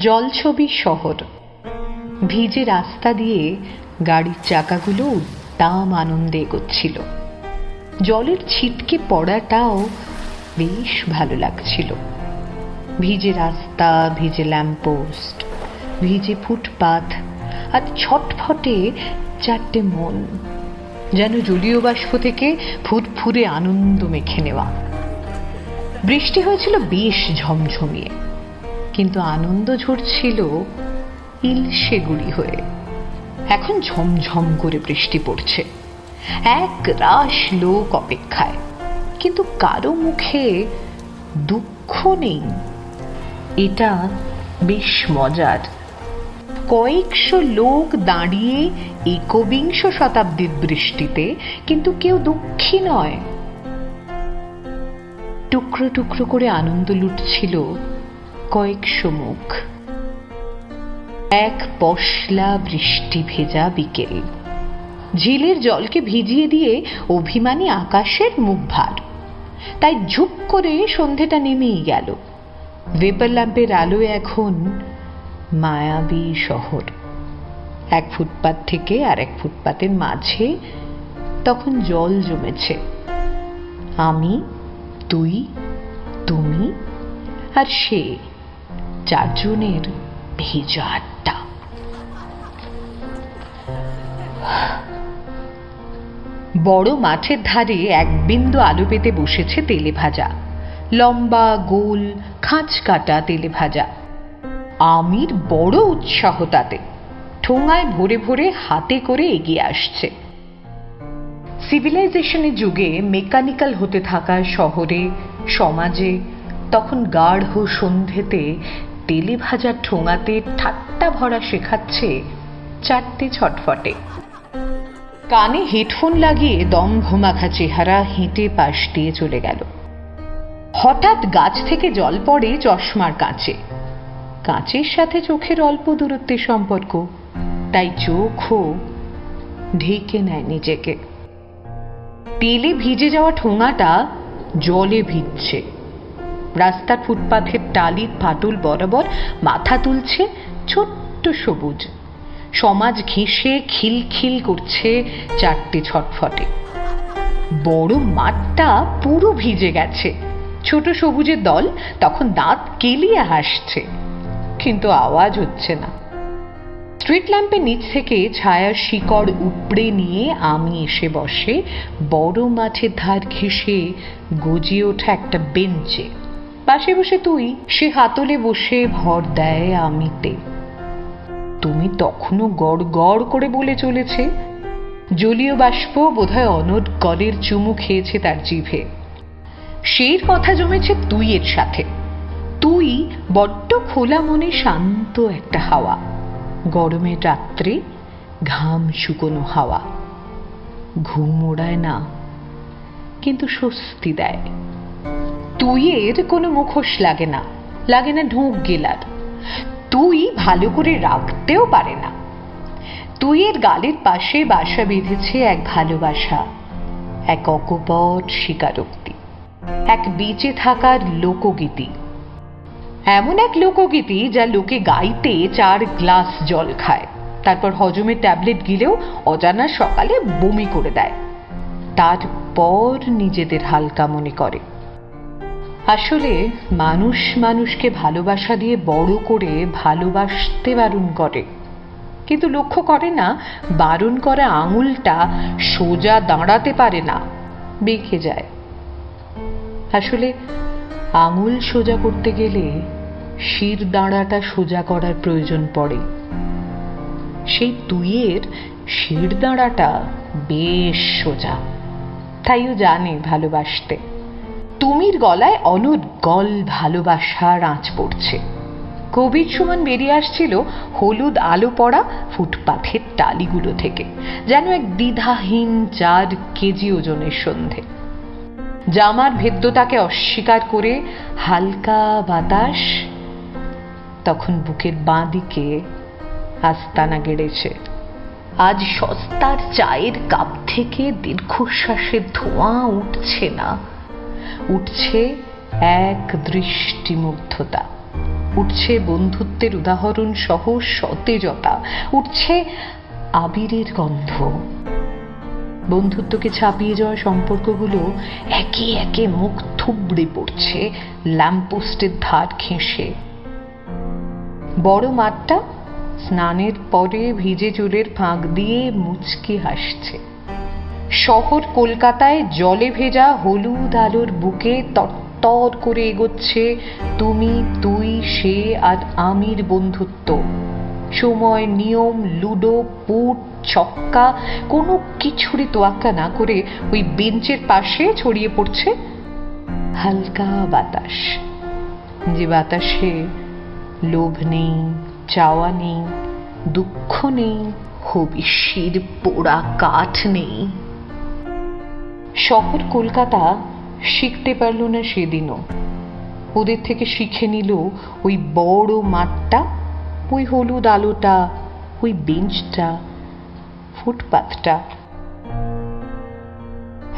জলছবি শহর। ভিজে রাস্তা দিয়ে গাড়ির চাকাগুলো উদ্দাম আনন্দে এগোচ্ছিল। জলের ছিটকে পড়াটাও বেশ ভালো লাগছিল। ভিজে রাস্তা, ভিজে ল্যাম্পপোস্ট, ভিজে ফুটপাথ, আর ছটফটে চারটে মন, যেন জলীয় বাষ্প থেকে ফুরফুরে আনন্দ মেখে নেওয়া। বৃষ্টি হয়েছিল বেশ ঝমঝমিয়ে, কিন্তু আনন্দ ঝরছিল ইলশে গুড়ি হয়ে। এখন ঝমঝম করে বৃষ্টি পড়ছে, এক রাশ লোক অপেক্ষায়, কিন্তু কারো মুখে দুঃখ নেই। এটা বেশ মজার। কয়েকশো লোক দাঁড়িয়ে একবিংশ শতাব্দীর বৃষ্টিতে, কিন্তু কেউ দুঃখী নয়। টুকরো টুকরো করে আনন্দ লুটছিল কয়েকশো মুখ। এক পশলা বৃষ্টি ভেজা বিকেল, ঝিলের জলকে ভিজিয়ে দিয়ে অভিমানী আকাশের মুখ ভার। তাই ঝুপ করে সন্ধেটা নেমেই গেল। ভেপার ল্যাম্পের আলোয় এখন মায়াবী শহর। এক ফুটপাত থেকে আর এক ফুটপাতের মাঝে তখন জল জমেছে। আমি, তুই, তুমি আর সে, চারজনের ভেজা আড্ডা। বড় মাঠের ধারে এক বিন্দু আলো পেতে বসেছে তেলে ভাজা, লম্বা গোল খাঁচ কাটা তেলে ভাজা। আমির বড় উৎসাহ তাতে, ঠোঙায় ভরে ভরে হাতে করে এগিয়ে আসছে। সিভিলাইজেশনের যুগে মেকানিক্যাল হতে থাকা শহরে, সমাজে তখন গাঢ় সন্ধেতে তেলে ভাজা ঠোঙাতে ঠাট্টা ভরা শেখাচ্ছে চারটে ছটফটে। কানে হেডফোন লাগিয়ে দম ভোমাখা চেহারা হেঁটে পাশ দিয়ে চলে গেল। হঠাৎ গাছ থেকে জল পড়ে চশমার কাঁচে। কাঁচের সাথে চোখের অল্প দূরত্বের সম্পর্ক, তাই চোখও ঢেকে নেয় নিজেকে। তেলে ভিজে যাওয়া ঠোঙাটা জলে ভিজছে। রাস্তার ফুটপাথের টালির ফাটল বরাবর মাথা তুলছে ছোট্ট সবুজ। সমাজ ঘেঁষে খিলখিল করছে চারটে ছটফটে। বড় মাঠটা পুরো ভিজে গেছে। ছোট সবুজের দল তখন দাঁত কেলিয়ে হাসছে, কিন্তু আওয়াজ হচ্ছে না। স্ট্রিট ল্যাম্পের নিচ থেকে ছায়ার শিকড় উপড়ে নিয়ে আমি এসে বসে বড় মাঠের ধার ঘেঁষে গজিয়ে ওঠা একটা বেঞ্চে। পাশে বসে তুই, সে হাতলে বসে ভর দেয় আমিতে। তুমি তখনও গড় গড় করে বলে চলেছে। জলীয় বাষ্প বোধহয় অনড় গলের চুমু খেয়েছে তার জিভে। সেই কথা জমেছে তুই এর সাথে। তুই বড্ড খোলা মনে শান্ত একটা হাওয়া, গরমের রাত্রে ঘাম শুকনো হাওয়া। ঘুম ওড়ায় না, কিন্তু স্বস্তি দেয়। তুই এর কোনো মুখোশ লাগে না, লাগে না ঢোক গেলার। তুই ভালো করে রাখতেও পারে না। তুই এর গালের পাশে বাসা বেঁধেছে এক ভালোবাসা, এক অকপট স্বীকারোক্তি, এক বেঁচে থাকার লোকগীতি। এমন এক লোকগীতি যা লোকে গাইতে 4 গ্লাস জল খায়, তারপর হজমের ট্যাবলেট গিলেও অজানা সকালে বমি করে দেয়, তারপর নিজেদের হালকা মনে করে। আসলে মানুষ মানুষকে ভালোবাসা দিয়ে বড় করে ভালোবাসতে বারণ করে, কিন্তু লক্ষ্য করে না বারণ করা আঙুলটা সোজা দাঁড়াতে পারে না, বেঁকে যায়। আসলে আঙুল সোজা করতে গেলে শির দাঁড়াটা সোজা করার প্রয়োজন পড়ে। সেই তুইয়ের শির দাঁড়াটা বেশ সোজা, তাইও জানে ভালোবাসতে। তুমির গলায় অনর্গল ভালোবাসার আঁচ পড়ছে। কোভিড সমান বেরিয়ে আসছিল হলুদ আলো পড়া ফুটপাথের টালিগুলো থেকে, যেন এক দ্বিধাহীন 4 কেজি ওজনের সন্ধে। জামার ভেদ্যতাকে অস্বীকার করে হালকা বাতাস তখন বুকের বাঁ দিকে আস্তানা গেড়েছে। আজ সস্তার চায়ের কাপ থেকে দীর্ঘশ্বাসের ধোঁয়া উঠছে না, উঠছে এক দৃষ্টিমুগ্ধতা, উঠছে বন্ধুত্বের উদাহরণ সহ সতেজতা, উঠছে আবিরের গন্ধ। বন্ধুত্বকে ছাপিয়ে যাওয়া সম্পর্কগুলো একে একে মুখ থুবড়ে পড়ছে ল্যাম্পপোস্টের ধার ঘেঁষে। বড় মাঠটা স্নানের পরে ভিজে চুলের ফাঁক দিয়ে মুচকি হাসছে। শহর কলকাতায় জলে ভেজা হলুদ আলোর বুকে তরতর করে এগোচ্ছে তুমি, তুই, সে আর আমির বন্ধুত্ব। সময়, নিয়ম, লুডো, পুট, ছক্কা কোনো কিছুরই তোয়াক্কা না করে ওই বেঞ্চের পাশে ছড়িয়ে পড়ছে হালকা বাতাস, যে বাতাসে লোভ নেই, চাওয়া নেই, দুঃখ নেই, হবিষ্যির পোড়া কাঠ নেই। শহর কলকাতা শিখতে পারল না সেদিনও, ওদের থেকে শিখে নিল ওই বড় মাঠটা, ওই হলুদ আলোটা, ওই বেঞ্চটা, ফুটপাথটা।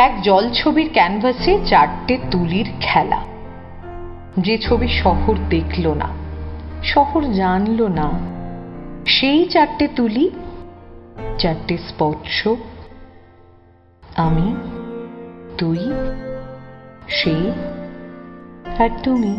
এক জলছবির ক্যানভাসে চারটে তুলির খেলা, যে ছবি শহর দেখল না, শহর জানল না, সেই চারটে তুলি, চারটে স্পর্শ, আমি, তুই, সে আর তুমি।